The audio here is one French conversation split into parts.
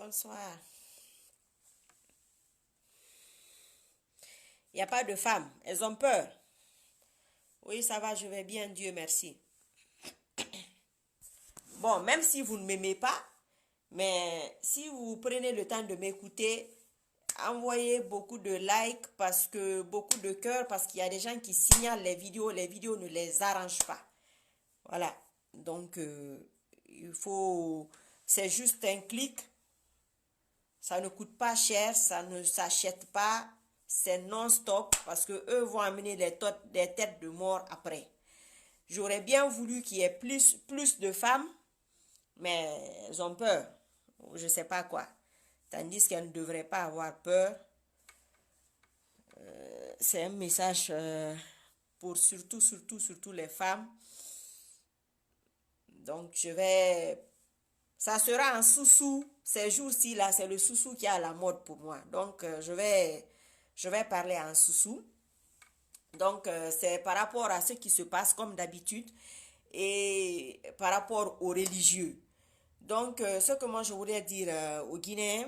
Bonsoir. Il n'y a pas de femmes. Elles ont peur. Oui, ça va, je vais bien, Dieu merci. Bon, même si vous ne m'aimez pas, mais si vous prenez le temps de m'écouter, envoyez beaucoup de likes, parce que beaucoup de cœurs, parce qu'il y a des gens qui signalent les vidéos ne les arrangent pas. Voilà. Donc, il faut... C'est juste un clic. Ça ne coûte pas cher, ça ne s'achète pas. C'est non-stop parce que eux vont amener des têtes de mort après. J'aurais bien voulu qu'il y ait plus de femmes, mais elles ont peur. Je ne sais pas quoi. Tandis qu'elles ne devraient pas avoir peur. C'est un message pour surtout les femmes. Donc, ça sera un sous-sous. Ces jours-ci, là, c'est le sous-sous qui est à la mode pour moi. Donc, je vais parler en sous-sous. Donc, c'est par rapport à ce qui se passe comme d'habitude et par rapport aux religieux. Donc, ce que moi, je voudrais dire aux Guinéens,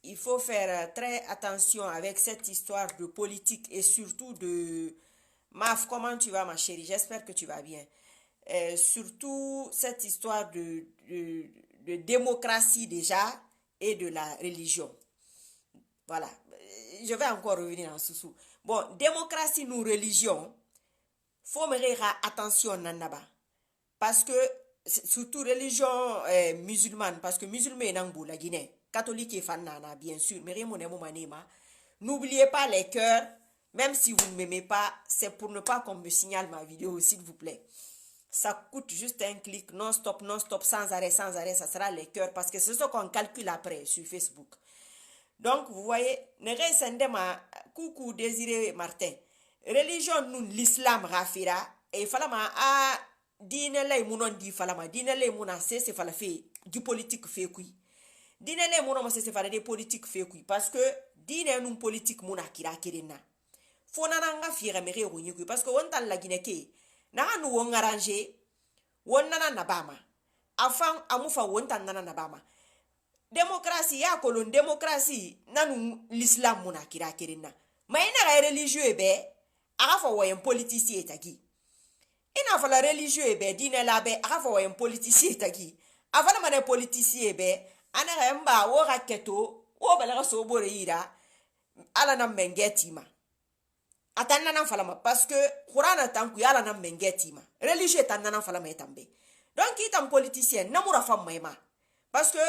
il faut faire très attention avec cette histoire de politique et surtout de... Maf, comment tu vas, ma chérie? J'espère que tu vas bien. Surtout cette histoire de démocratie déjà et de la religion. Voilà. Je vais encore revenir en sous-sous. Bon, démocratie nous religion, faut me faire attention nanaba. Parce que, surtout religion musulmane, parce que musulman est la Guinée, catholique et fanana, bien sûr, mais n'oubliez pas les cœurs, même si vous ne m'aimez pas, c'est pour ne pas qu'on me signale ma vidéo, s'il vous plaît. Ça coûte juste un clic, non-stop, sans arrêt, ça sera les cœurs, parce que c'est ce qu'on calcule après sur Facebook. Donc, vous voyez, coucou Désiré Martin. Religion nous l'islam rafira et falama a dine lay mounon di falama dine lay mouna c'est fala fait du politique fait kui. Dine lay mounon c'est fala des politiques fait kui parce que dine nous politique mouna kira kirena. Fona nga fira mere ronyi kui parce que on tan la Guinée ke na nu won arranger won nana nabama. Afan amufa won tan nana nabama. Démocratie ya kolon démocratie nanu l'islam mona kira kirina ma ina religieux be arafa woyen politicien tagi ina fa la religieux be dine la be arafa woyen politicien tagi avala mane politicien be ana mba wo raketo wo bala so bore ira ala na mengetima atanna na fala ma parce que qur'ana tanku ala na mengetima religieux tanna na fala ma etambe donc itam politicien namura fam ma parce que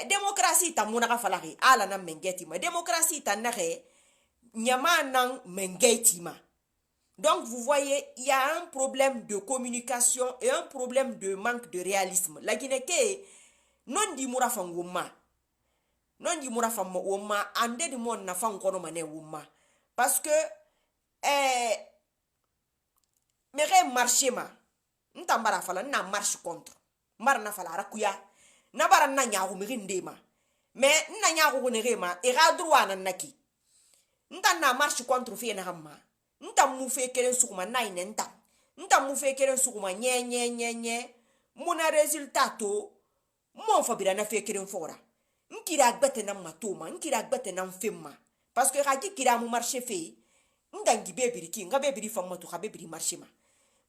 démocratie ta mona falari ala na mengeti ma démocratie ta nare nyama nan mengeti ma. Donc vous voyez, il y a un problème de communication et un problème de manque de réalisme. La Guinée ke non di mura fanguma. Non di mura fanguma ande di mon na fangono mané wuma parce que mere marché ma ntambara fala na marche contre. Mar na fala rakuya na bara na nyago mirindema mais na nyago nerema e ga droit na naki nta na marche contre fi na hamma nta mu fe keren sukuma na inenta nta mu fe keren sukuma nye muna resultat to mon fabira na fe keren fora nkira gbete na matoma nkira gbete na mfemma parce que raki kira mu marché fe ndangi bebiri ki nga bebiri famma to bebiri marché ma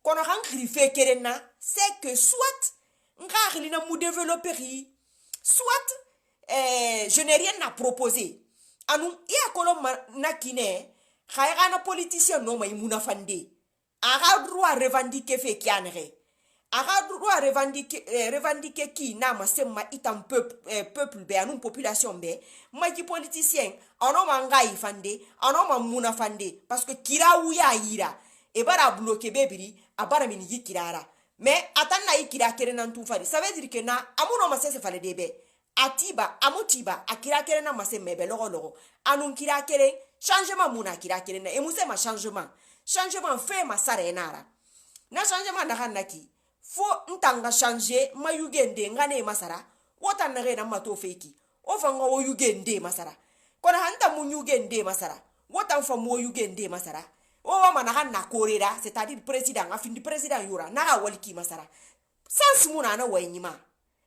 kono han kri fe keren na c'est que soit ngari na mu développer soit je n'ai rien à proposer anu ya kolom na kine khayra na politicien no may muna fande aga droit revendiquer fe kianre aga droit revendiquer ki na masema itam peuple be anu population be maji politicien ono mangai fande ono mamuna fande parce que kira wuya yira e bara bloquer bebiri abara mini yikirara. Mais attends ikira kere nan tout fari ça veut dire que na amuno ma se fale debe atiba amutiba akira kere na mase mebe logo anun kira kere changement muna kira kere na emuse ma changement fait ma sarenara na changement na hanaki fo ntanga changer ma yugende ngane masara wota na rena mato feki o fanga o yugende masara kona hanta mu yugende masara wota fa mo yugende masara o mana hanna korera c'est-à-dire président a fini président yura na waliki masara sans muna na wayima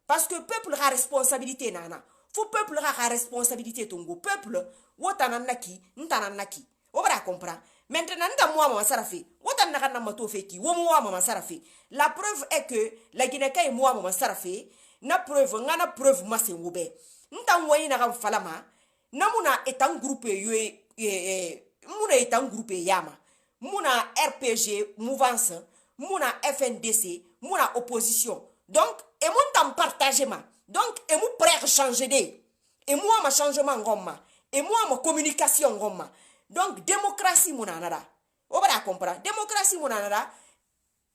parce que peuple a responsabilité nana Faut peuple a responsabilité tongo. Peuple, wotananaki, ntananaki. On va comprendre. Maintenant, moi, maman Sarafi. Wotanakana matofeki. Womo maman Sarafi. La preuve est que la Guinée et moi, maman Sarafi. Na preuve, ngana preuve masse ngobe. Ntanwoyi na falama. Namuna est un groupe muna est un groupe yama. Muna RPG mouvance. Muna FNDC. Muna opposition. Donc, et mon temps partagé ma. Donc, et mon prêt changer de. Et moi, ma changement ngoma. Et moi, ma communication ngoma. Donc, démocratie monanara. On va comprendre. Démocratie monanara.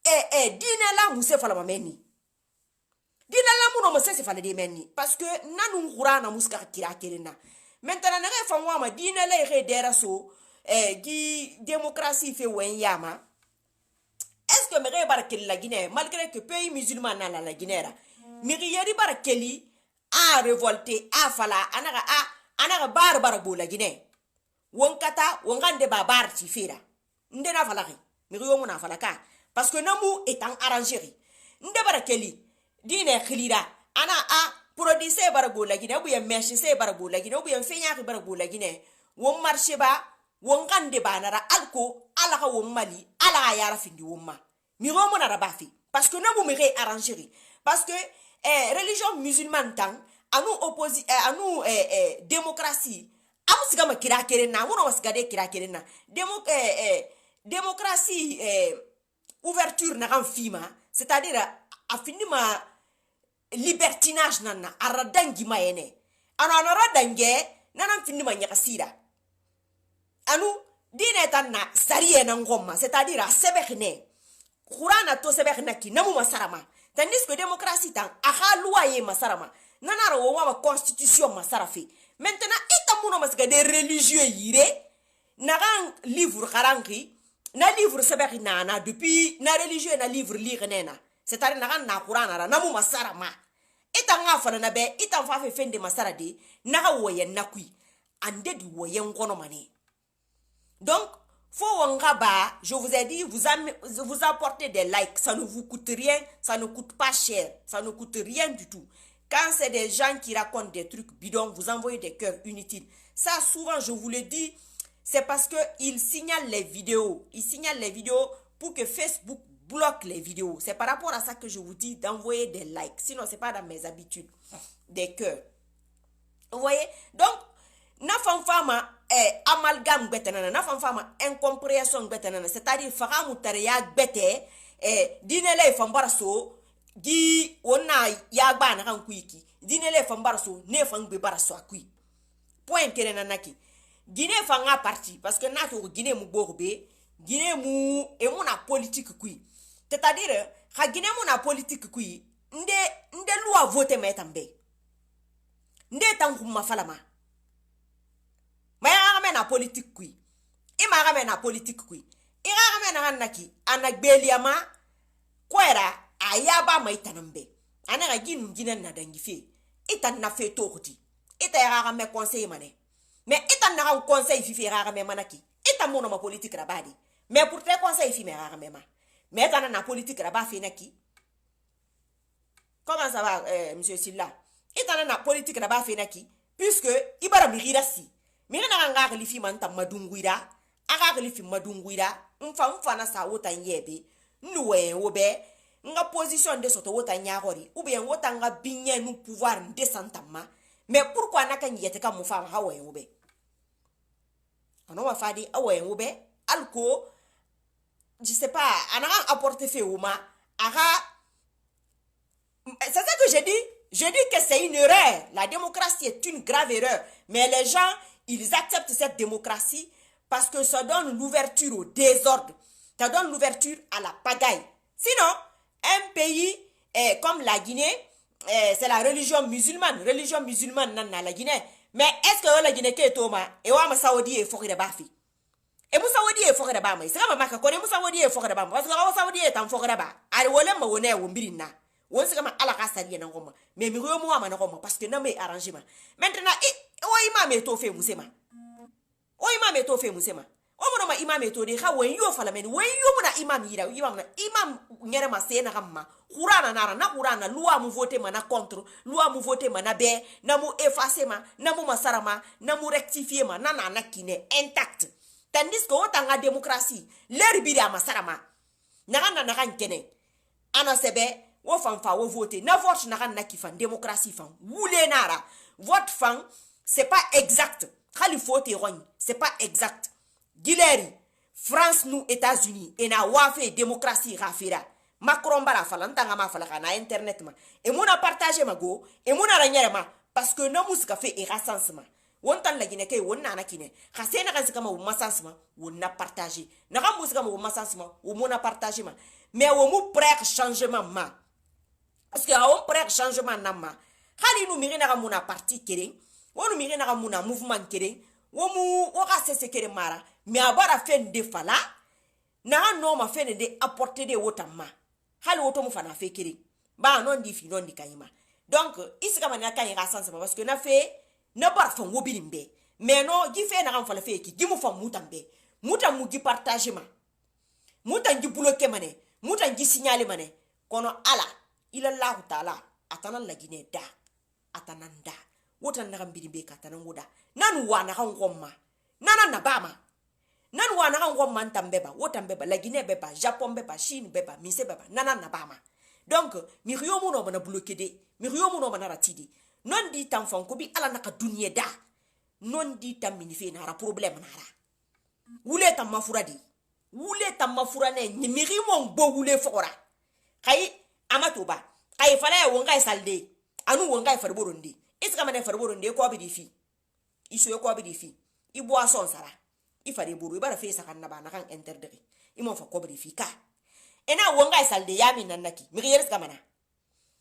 Dine la mousse falama meni. Dine la mouno mousse se falade meni. Parce que nanou ngoura na mouska kira kelena. Maintenant, n'a rien fait moi, dine la redera so. Di démocratie fait wen yama. Est-ce que me barkel la Guinée, malgré que pays musulman na la Guinée, Mirieri barakeli a révolté, a fala, anaga barbara bo la Guinée. Wonkata, wongande babar tifera. Ndena falari, Mirio mona falaka. Parce que namu est en arrangerie. Nde barakeli, dine khilira, ana a produise barabo la Guinée, ou bien merchise barabo la Guinée, ou bien fenyari barabo la Guinée. Won marché ba, wongande banara alko, alaka won mali, ala yara findi womma. Miro mona rabafi. Parce que namu mire arrangerie. Parce que religion musulmane tang, à nous démocratie. Amu sigama kira kerena, amu no sigade kira kerena. Démocratie ouverture na kan fima, c'est-à-dire a fini ma libertinage nana, aradangi ma ene. Ano aradange nana fini ma nyakasira. Anu dine tanna sariye na ngoma, c'est-à-dire a sebekne. Kurana to sebekna ki namu masarama. Tandis que démocratie tang aha loi ye masarama. Nanara wo wa constitution masarafi. Maintenant ita muno masga des religieux yire naran livre karanki na livre sebeki nana depuis na religieux na livre lire nena. C'est-à-dire naran na Qur'an namu masarama. Ita nga fana na be ita fa fe fende masara de naga woyen nakui ande du woyen ngono mane. Donc je vous ai dit, vous apportez des likes, ça ne vous coûte rien, ça ne coûte pas cher, ça ne coûte rien du tout. Quand c'est des gens qui racontent des trucs bidons, vous envoyez des cœurs inutiles. Ça, souvent, je vous le dis, c'est parce qu'ils signalent les vidéos. Ils signalent les vidéos pour que Facebook bloque les vidéos. C'est par rapport à ça que je vous dis d'envoyer des likes. Sinon, ce n'est pas dans mes habitudes. Des cœurs. Vous voyez? Donc, na fama amalgame betanana na fama incompréhension betanana, c'est-à-dire fara mutaria bete dinele fambara so gi wona ya ba na kan kuiki dinele fambara so ne fangbe bara so akui point kene nanaki Guinée fanga parti parce que na to Guinée mu borbe Guinée mu e mu na politique kui, c'est-à-dire ha Guinée mu na politique kui nde loi voter metambe nde tangu mafalama mais na politique kui ima na politique kui ira na naki anagbeliama kwera ayaba maitanambe anaga ginu ginen na dangife itan na fe tokoti ita ira me conseil mané mais itan na conseil fifi ira me manaki ita mono ma politique rabadi mais pour te conseil fi me ira me ma mais tan na politique rabafi naki. Comment ça va monsieur Silla? Itan na politique rabafi naki puisque ibara mirasi mina na ngaka lifi manta madunguira aga lifi madunguira mfa na sa wota nyebe nwe wobe nga position de soto wota nyagori ou bien wota nga binye nu pouvoir de santama mais pourquoi na kan yete ka mufa ha we wobe ano wa fadi awe wobe alko je sais pas ana apporter fait uma aga c'est ça que je dis que c'est une erreur. La démocratie est une grave erreur, mais les gens ils acceptent cette démocratie parce que ça donne l'ouverture au désordre, ça donne l'ouverture à la pagaille. Sinon, un pays comme la Guinée, c'est la religion musulmane dans la Guinée. Mais est-ce que la Guinée est Thomas et Wama Saoudi est fort de Bafi? Et Moussa Saoudi est fort de Bama. C'est comme Maka Kone Moussa Saoudi est fort de Bama. Parce que Saoudi est en fort de Bama. Allez, on est au Mbirina. On sait comment à la race à Roma. Mais Mirio Mouama Roma parce que non mais arrangement. Maintenant, il m'a mis au fait Moussema. Oh, il m'a mis au fait Moussema. On mono ma imam etode kha wen yo fala men wen yo muna imam yira imam ngere ma sena kamma qur'ana nara na qur'ana loi mu voter ma na contre loi mu voter ma na be na mu effacer ma na mu masara ma na mu rectifier ma na kine intact tandis que otanga démocratie l'air bi da masara ma na kan kene ana sebe wo fan fa wo voter na vote na kifan démocratie fan wule nara vote fan c'est pas exact khali voter rogne c'est pas exact Gileri France nous États-Unis et na wafe démocratie rafira Macron bara fala ntanga ma fala kana internet ma e mona partager ma go e mona ranyere ma parce que na musika fait erasansement wontan la gine kay wonna na kine khasena kan sika ma wo masansement wonna partager na kan musika ma wo masansement wo mona partager ma mais wo mu prêt changement ma parce que on prêt changement na ma khali nu miri na ka mona parti kering wonu miri na ka mona mouvement kering wo mu wo ka sese kere mara mais abara fen de fala na no ma fen de apporter de wotama hali woto mu fana fe kere ba non di fi non di kayima donc isika man na kan ga sansa parce que na fe na bar fa wobiri mbe mais no gi fe na kan fala fe ki gi mu fa mutambe mutam gi partager ma mutam gi bloquer mané mutam gi signaler mané kono ala ila allah taala atana la gine da atananda wotan na kan birimbe ka tanan woda nanu wana kan gomma nana na bama nanu wana kan gomma ntambeba wotambeba la Guinée beba Japon beba Chine beba mise beba nana na bama donc mi riyo mu no bana bloquer de mi riyo mu no bana ratidi non di tan fon ko bi ala naka dunie da non di tan mini fe na ra problème na ra wule tan mafura di wule tan mafura ne ni mi rimo bo wule fora kay amatoba kay fala ya wonga salde anu wonga farboronde iska mané farboronde ko bi di fi iso ko bi di fi i boisson sara i fare buru bara fe sakan na bana kan interdire i mo fa ko bi fi ka ena wonga salde yami nanaki mi yeres kamana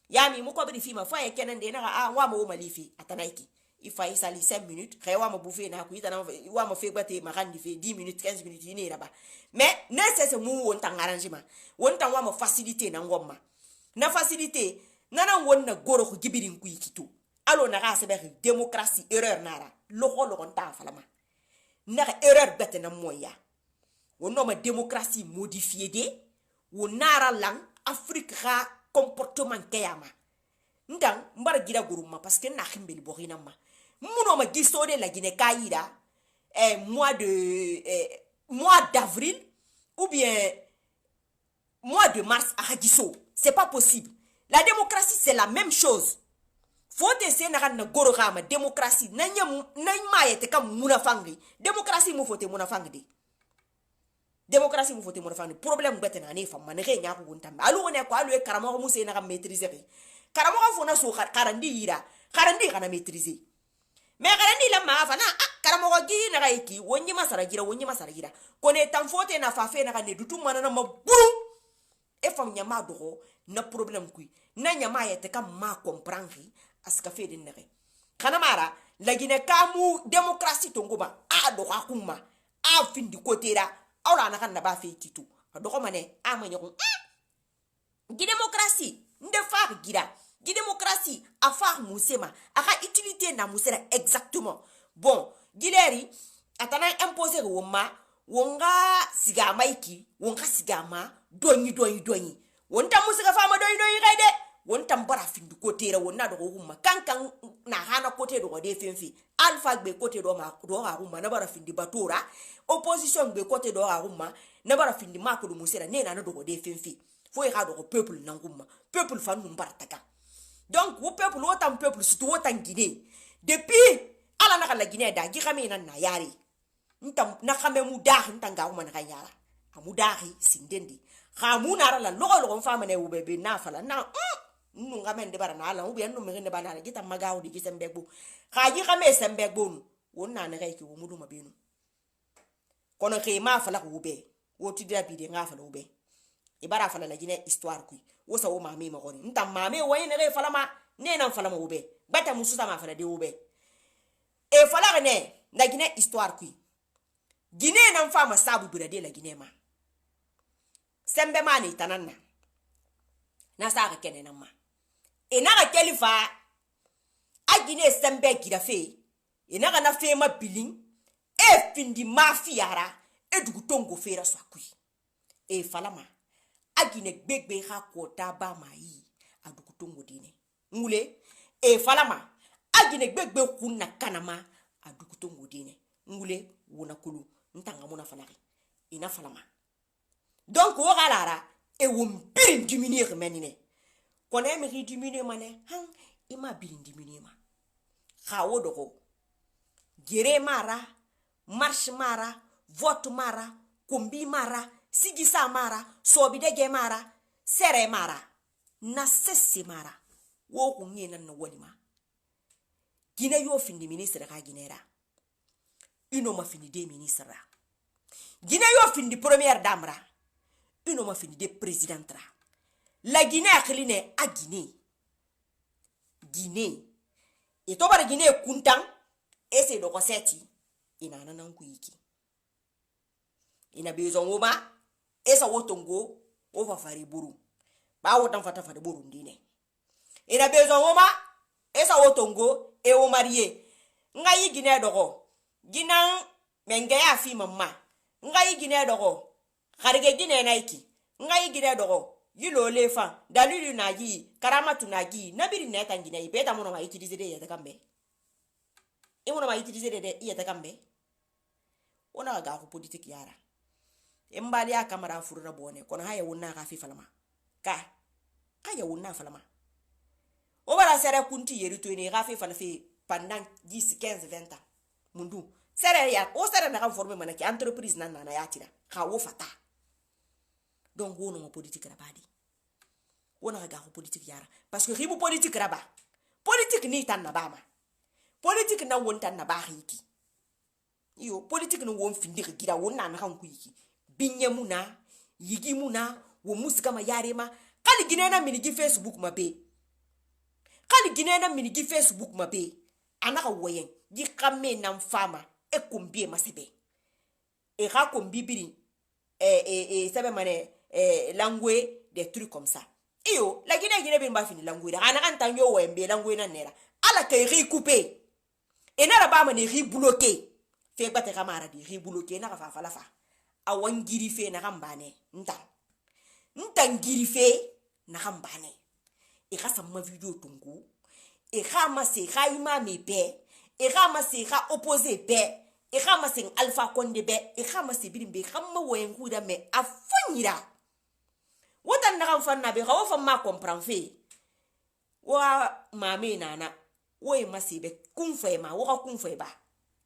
yami mu ko bi fi ma fa e kenen de na wa mo malifi atanaiki i fa i sali 5 minutes rewa mo bouffer na ku itana wa mo fe gbate ma kan di fe 10 minutes 15 minutes ni raba mais nécessaire mu won tan arrangement won tan wa mo facilité na ngomma na facilité nana wonna goro ko gibirin ku yikito alo na ga sebe démocratie erreur nara lo ta falama na erreur bete na moya wono ma démocratie modifiée de wonara lang Afrique ra comportement kayama ndang mbar gira guruma parce que na khimbeli borina ma muno ma gisode la Guinée kaïra mois d'avril ou bien mois de mars à giso c'est pas possible. La démocratie c'est la même chose. Faut essayer na goro kama démocratie nanya mayete kam munafangi démocratie mo fote munafangi de démocratie mo fote munafangi problème betena ne fam man re nya ko guntambe alu ne ko alu e karamo mo se na kam maîtriser karamo ko fona so karandi yira karandi kana maîtriser mais karandi la ma fana karamo ko gi na gaiki wonyi masara gira kone tan fote na fa fe na ne dutu manana ma buru e fam nya ma do na problème kui na nya mayete kam ma comprendre aska fe din nere kana mara la Guinée kamu démocratie tongoba do akuma a findi kotera awla na kan na ba fe titu do ko mané amanya ko gi démocratie nde fa gira gi démocratie a fa musema aka utilité na musera exactement bon gileri atana imposer wonga siga maiki wonga siga ma doni wonta musika fa ma doni gaide wonta mbara findu kotera wonna do humma kankan na hana kote do de fenfi alpha gbe kote do ma do ha humma na bara findi batora opposition gbe kote do ha humma na bara findi mako do musera ne na do de fenfi fo e ha do peuple na humma peuple fa nu mbartaka donc wo peuple wotan peuple surtout wotan Guinée depuis ala na la Guinée da gi xamé na yari ntam na xamé mu daax ntanga humma na yara amu daaxi sindendi khamuna la logo fama ne ubebe na fala na nunga mende bara na ala ubi anu mende bana gita magaw di gisembegbu khaji khame sembegbu wonna ne kay ki wo mudu mabinu kono kay ma fala ko ube woti dia bi de nga fala ube ibara fala la Guinée histoire ku wo sa wo mami ma goni ntam mami wo ne kay fala ma ne nan fala ma ube bata mususa ma fala de ube e fala ne la Guinée histoire ku Guinée nan fama sabu bira de la Guinée ma sembe mani tananna na sa kene na ma ina ga kelifa agine sembe girafe ina ga na fe ma bilin e findi mafiara dugu tongo fera so akui e falama agine gbegbe ha kota ba mai adugu tongo dine ngule e falama agine gbegbe kunna kanama adugu tongo dine ngule wona kulu ntanga mona falaki ina falama donc o galara e won birin diminuer menine kone me ri diminuer mane han ima birin diminuer ma khawo doko gere mara marche mara vote mara kombi mara sigisa mara sobidege mara sere mara na sesse mara wo kunyena na walima gine yo findi ministre ka ginera ino ma fini de ministre gine yo findi première dame ra ino ma fini de présidente ra la Guinée akline a Guinée et to bar Guinée kuntan ese do ko seti ina nanan ku yiki ina bezo ngoma esa wotongo o fa fari buru ba wotan fata fari buru ndine ina bezo ngoma esa wotongo e o marié ngai Guinée dogo ginan menge ya fi mamma ngai Guinée dogo kharige Guinée naiki ngai Guinée dogo yilo lefa dalilu naji karamatu naji nabiri neta Guinée beta mono ma utiliser de yata kambe e mono ma utiliser de yata kambe ona ga ko politique yara embali ya kamera furura bone kono haya wonna ka fi falama ka haya wonna falama o bara sere kunti yeri to ni ga fi falfi pendant 10 15 20 ans mundu sere ya o sere na kan former manaki entreprise nan na ya tira ka wo fata donc wono mo politique ra badi wona ga ko politique yara parce que ribu politique ra ba politique ni tan na bama politique na won tan na ba hiki yo politique no won findi gira wonna na kan ku yiki binyamuna yigimuna wo musika ma yarema kali ginena minigi Facebook mabe kali ginena minigi Facebook mabe anaka woyen di kame na mfama e kombie masebe e ga kombibiri sebe mane langue des trucs comme ça iyo la Guinée bin ba fini langue da anaka ntanyo wembe langue na nera ala kay ri couper e na ba mane ri bloquer fe bate kamara di ri bloquer na fa fa la fa awan girife na kambane ntan girife na kambane e ka sama video tungu e ka ma se ka ima me be e ka ma se ka opposé be e ka ma se Alpha Condé be e ka ma se birimbe kamma woyengu da me afanyira wotan na kan fanna be ka wo famma comprendre fe wa mame nana wo e ma se be kun fe ma wo ka kun fe ba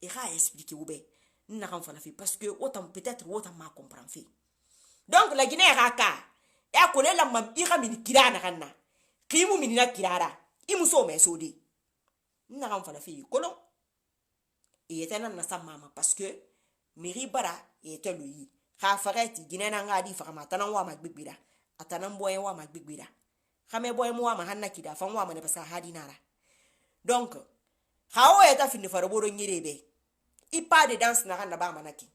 e ka expliquer wo be na kan fala fi parce que autant peut-être autant ma comprendre fi donc la Guinée raka e akole la mam ira min kirana kanna kimu min na kirara imuso me sodi na kan fala fi kolon e etana na sa mama parce que mairie bara e teloyi ha fareti Guinée na ngadi fa ma tanan wa ma gbigbira atanan boyen wa ma gbigbira xame boyen mo wa ma hanna kida fa wa ma ne parce que hadi nara donc hawo eta fini fara boro nyirebe ipa de danse na kan na ba manaki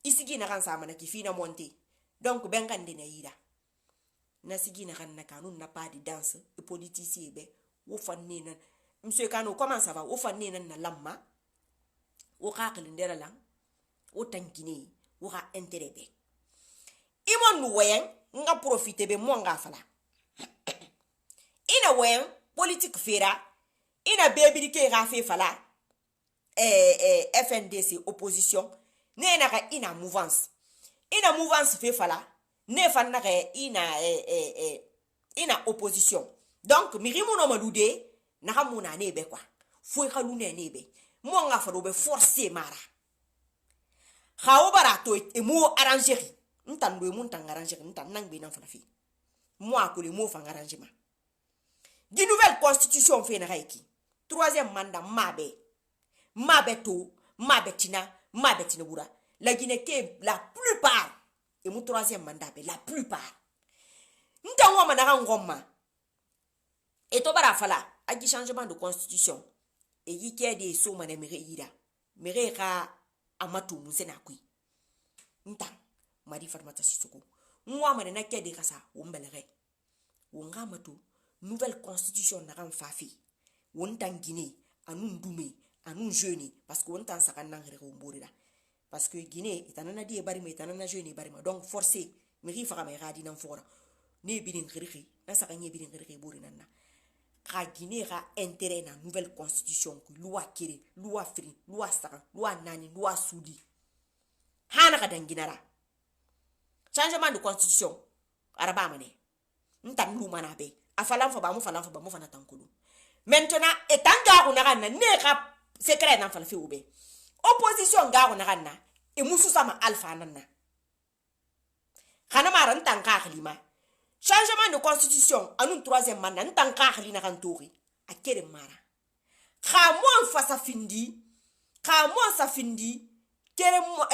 isigi na kan sa manaki fina monte donc ben kan de na yira na sigi na kan na kanun na pa de danse e politicien be wo fanne na monsieur kanu comment ça va wo fanne na lamma wo ka kalendera lang wo tankini wo ka intérêt be imon wen nga profiter be mo nga fala ina wen politique fera ina baby ke ga fe fala FNDC opposition ne na ka ina mouvance fe fala ne fa na ka ina opposition donc mi rimu no malude na ka muna ne be kwa fo ka lu ne be mo nga fa do be forcer mara khawo barato e mo arranger ntan do mo ntan arranger ntan nang be na fa fi mo akole mo fa arrangement di nouvelle constitution fe na ka troisième mandat mabetina bura la Guinée ke la plupart et mon troisième mandat la plupart ntango manaka ngomma et to bara fala agi changement de constitution et yi ke de so mané mere ka amatu musena kui ntan mari Fatoumata Sissoko nwa mané na ke de kasa wombelere wonga matu nouvelle constitution na kan fafi wontan Guinée anun dume anun jeune parce que on tan saka nangere ko mborira parce que Guinée itanana die bari ma itanana jeune bari ma donc forcé mi fa ma gadi nan fora ne bidin khirikhi na saka nye bidin khirikhi buri nanna ka Guinée ka intérêt na nouvelle constitution ku loi kiri loi free loi saka loi nani loi soudi hana ka danginara changement de constitution araba mané ntam lu mana be afalam fa ba mu fana tankulu maintenant etanga ko na ne ka secret nan fal fi ube opposition ga ko na e musu sama alpha nanna kana maran tanka khlima changement de constitution anun troisième mandat tanka khlina kan tori akere mara kha mo fa sa findi kere mo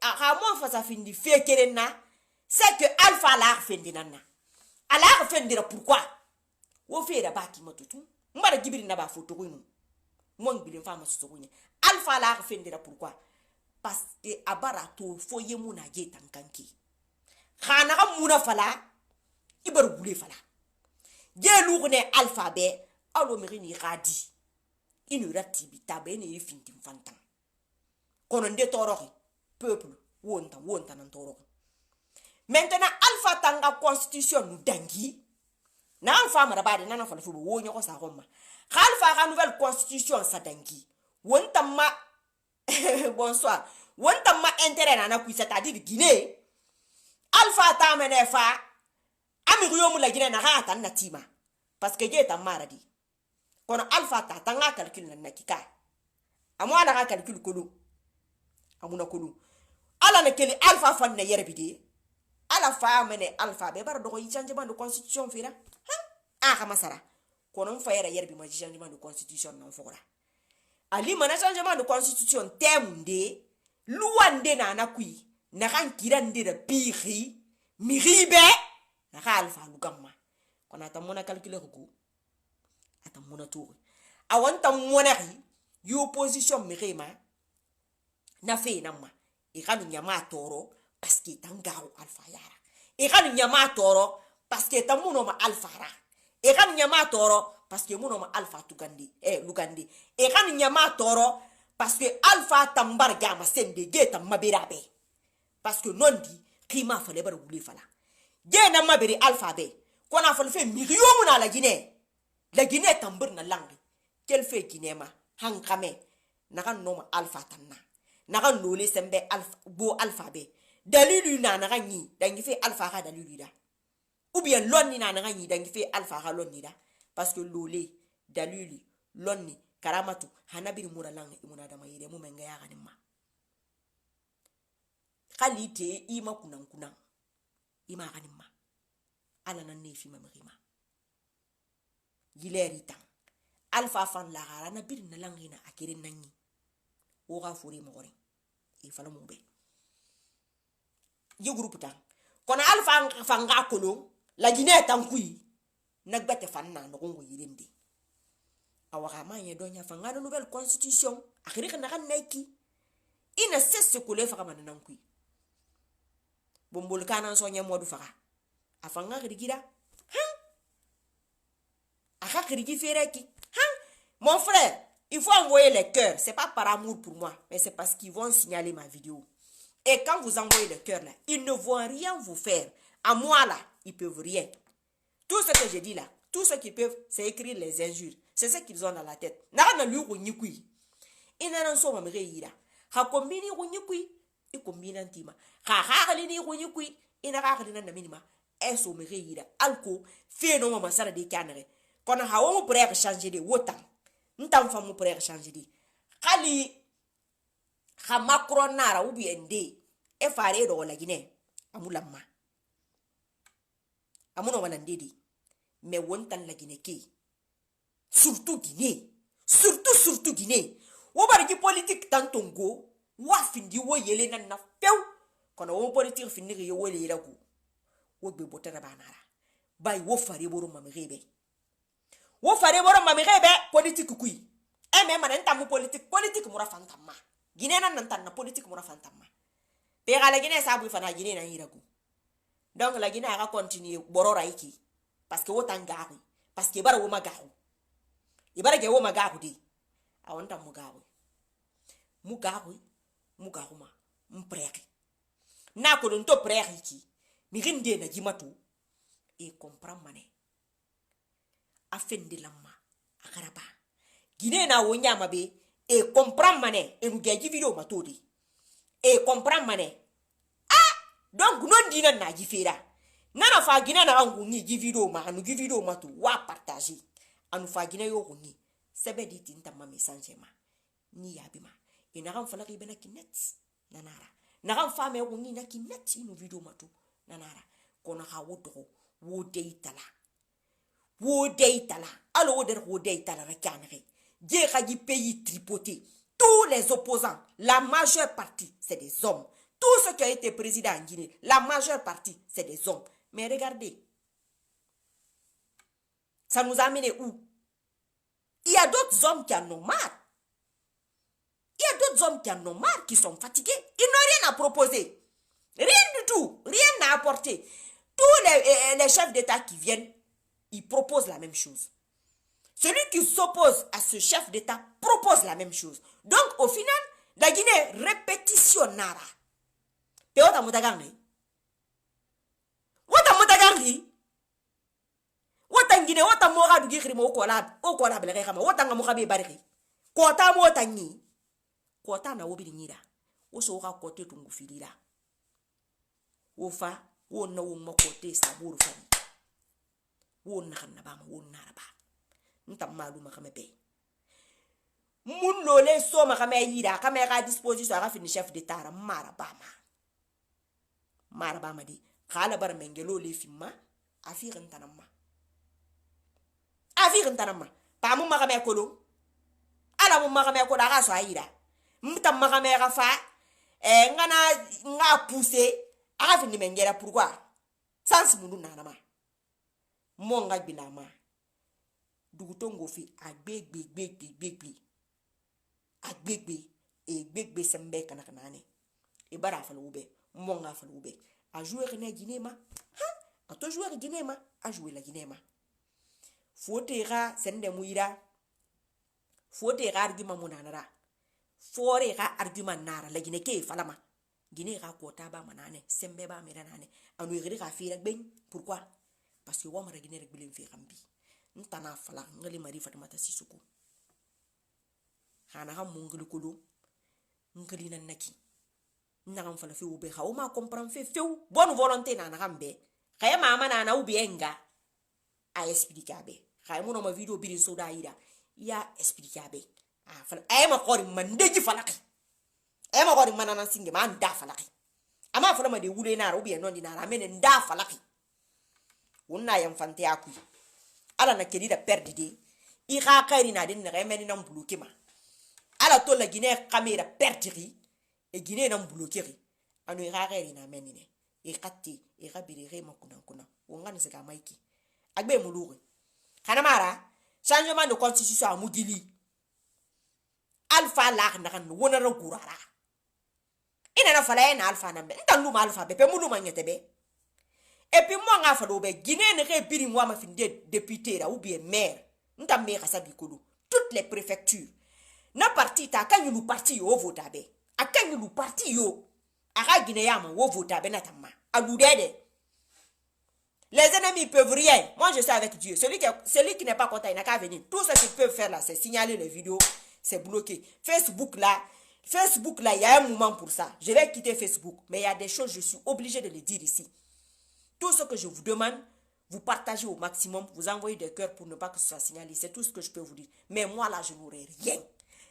kha mo fa sa findi fe kere na c'est que alpha la fendi nanna ala fendira pourquoi wo fe da baki matutu mbara gibiri na ba photo ko inu mon bilin fama susugunya alpha la fendira pourquoi parce que abara to foye muna je tankanki khana ga muna fala ibar bule fala je lugne alpha be alo mirini gadi inu ratibi tabe ne finti fantan kono nde toroki peuple wonta nan toroki maintenant alpha tanga constitution nu dangi na alpha mara bade nana fala fu wo nyoko sa gomma alpha ga nouvelle constitution sa dangi wonta ma bonsoir wonta ma intérêt na ku c'est-à-dire Guinée alpha ta mene fa amiriyo mu la Guinée na ha tan natima parce que je ta maradi kono alpha ta tanga calcul na nakika amwa na calcul kulu amuna kulu ala na keli alpha fan na yerbide ala fa mene alpha be bar do ko changement de constitution fira ha kama sara kono fa yera yerbi ma changement de constitution non fora ali mana changement de constitution temunde luwande na nakui na kan kirande da biri miribe na alpha lugamma kono atamona calculer ko atamona tour awanta monari yo opposition mirema na fe namma e kanu nyama toro parce que tangaro alpha yara e kanu nyama toro parce que tamuno ma alpha ra e kanu nyama toro parce que muno ma alpha tugandi lugandi e kanu nyama toro parce que alpha tambar gama sende geta mabirabe parce que nondi kima fale bar wuli fala ge na mabiri alpha be kona fale fe million na la Guinée tambur na langi kel fe Guinée ma hankame na kan no ma alpha tanna na kan lole sembe alpha bo alpha be dalilu na ganyi dangi fe alpha ga dalilu da ou bien lonni na ganyi dangi fe alpha ga lonni da parce que lole dalilu lonni karamatu hanabiri mura langa imuna da mayire mu menga ya ganimma khalite ima kunan ima ganimma ala nan ne fi mamrima gileri tan alpha fan la gara na bir na langina akere nanyi o ga fori mo gore e fala mo be ye groupe tan kono alpha fanga kolo la Guinée tan kui nagbete fanna no ngo yirende awaka manye donya fanga no nouvelle constitution akere kana kan naiki ina sesse ko le faka man nan kui bombol kana so nya modu faka afanga rigira aka krigi fereki mon frère, il faut envoyer les cœurs. C'est pas par amour pour moi, mais c'est parce qu'ils vont signaler ma vidéo. Et quand vous envoyez les cœurs là, ils ne vont rien vous faire. À moi là, ils peuvent rien. Tout ce que je dis là, tout ce qu'ils peuvent, c'est écrire les injures. C'est ce qu'ils ont dans la tête. N'a lu runyikui. Il n'a pas de reira. Ha combini runyikui, il combine antima. Ha harlini runyikui, il n'a pas de minima. Eso me reira. Alco, fait non ma sala de canere. Quand on pourrait changer de wotan. Ntam famu pourrait changer de. Kali ha Macron nara ou bien de e fare do la Guinée amulama amuno wanandedi mais wontan la Guinée ki surtout Guinée wo bari politique tantongo wa findi wo yele na pew kono wo politique findi yo wole yiraku wo be botara banara bay wo fare boro mamirebe politique kui e me man ntamu politique mura fantamma Guinée nan na politique mura fantamma pe la Guinée sa bu fana Guinée na yiraku donc la Guinée a continuer borora iki parce que wotan garu parce que bara wo magaru ibara ge wo magaru di a wonta mugaru mugaruma mpreki na ko don to preki ki mi rinde na jimatu e comprend mané afende lamma akaraba Guinée na wonya mabe e comprend mané e nu gaji video matodi e comprend mané donc non dina na jifera nana fa Guinée na ngungi ji video ma anu ji video matu wa partager anu fa Guinée yo ngungi sebe di tinta ma message ma ni yabima e na ran fala ki bena kinet nanara na ran fa me ngungi na kinet inu video matu nanara kona ha wodo wo deitala alo woder wo deitala rakanere je khaji pays tripoté tous les opposants la majeure partie c'est des hommes. Tout ce qui a été président en Guinée, la majeure partie, c'est des hommes. Mais regardez, ça nous a amené où? Il y a d'autres hommes qui en ont marre. Il y a d'autres hommes qui en ont marre, qui sont fatigués. Ils n'ont rien à proposer. Rien du tout. Rien à apporter. Tous les chefs d'État qui viennent, ils proposent la même chose. Celui qui s'oppose à ce chef d'État propose la même chose. Donc, au final, la Guinée répétitionnera. Wata mutagangi wata ngine wata moga dugi khiri mo ko la bele kama wata ngamu khabe bariki kota mota nyi kota na wobili nyira wo so ka kote tungu filira wo fa wo na wo mo kote saburu fa wo na khanna ba wo na raba nta maluma kama be mun lole so ma kama yira kama ga disposition ga fini chef d'état mara ba maraba madi khala bar mengelo le fimma afirin tanamma pa mu magame kolo ala mu magame ko daga so ayira mtam magame ga fa ngana nga pousser aga fini mengera pourquoi sans mundu nanama monga bilama dugutongo fi agbegbe sembe kana kanane e bara fa lobe monga fa lobe a jouer na Guinée ma a to jouer Guinée ma a jouer la Guinée ma fotera sende muira fotera argument monanara forera argument nara la Guinée ke falama Guinée ra kota ba manane sembe ba meranane anu yiri ka fira ben pourquoi parce que wamara Guinée rek bilen fi xambi ntana fala ngali mari Fatimata Sissoko xana xam mo ngali ko do ngali na naki nagam fala fi ube ha o ma comprendre feu bonne volonté na nagambe kaya mama na ubienga a explicabe kaya mo no ma video birin so da ida ya explicabe fala ay ma xori man deji falaki ay ma xori manana singe man da falaki ama fala ma de wule na ro bien non di na ramene nda falaki wonna yam fante aku ala na kedi da perdre de I ga kairi na den na remeni na mbuluke ma ala to la Guinée caméra perdre e Guinée na mbulokeri anu irare na menine e katti e rabirere makuna wongani se ka maiki agbe mulure kana mara changement de constitution amugili alpha la na kan wona ro gurara ina na fala na alpha na be ntandu ma alpha be pe mulu manyetebe et puis moi nga falo be Guinée ne ke biri moi ma fin de député là ou bien maire ntambe ka sabikolo toutes les préfectures na parti ta kan yu parti yo vota be akan yu parti yo aga Guinéama wo vota be na tamma aludede. Les ennemis peuvent rien. Moi je suis avec Dieu. Celui qui n'est pas content il n'a qu'à venir. Tout ce qu'ils peuvent faire là c'est signaler les vidéos, c'est bloqué. Facebook là, il y a un moment pour ça. Je vais quitter Facebook, mais il y a des choses je suis obligé de les dire ici. Tout ce que je vous demande, vous partagez au maximum, vous envoyez des cœurs pour ne pas que ce soit signalé. C'est tout ce que je peux vous dire. Mais moi là, je n'aurai rien.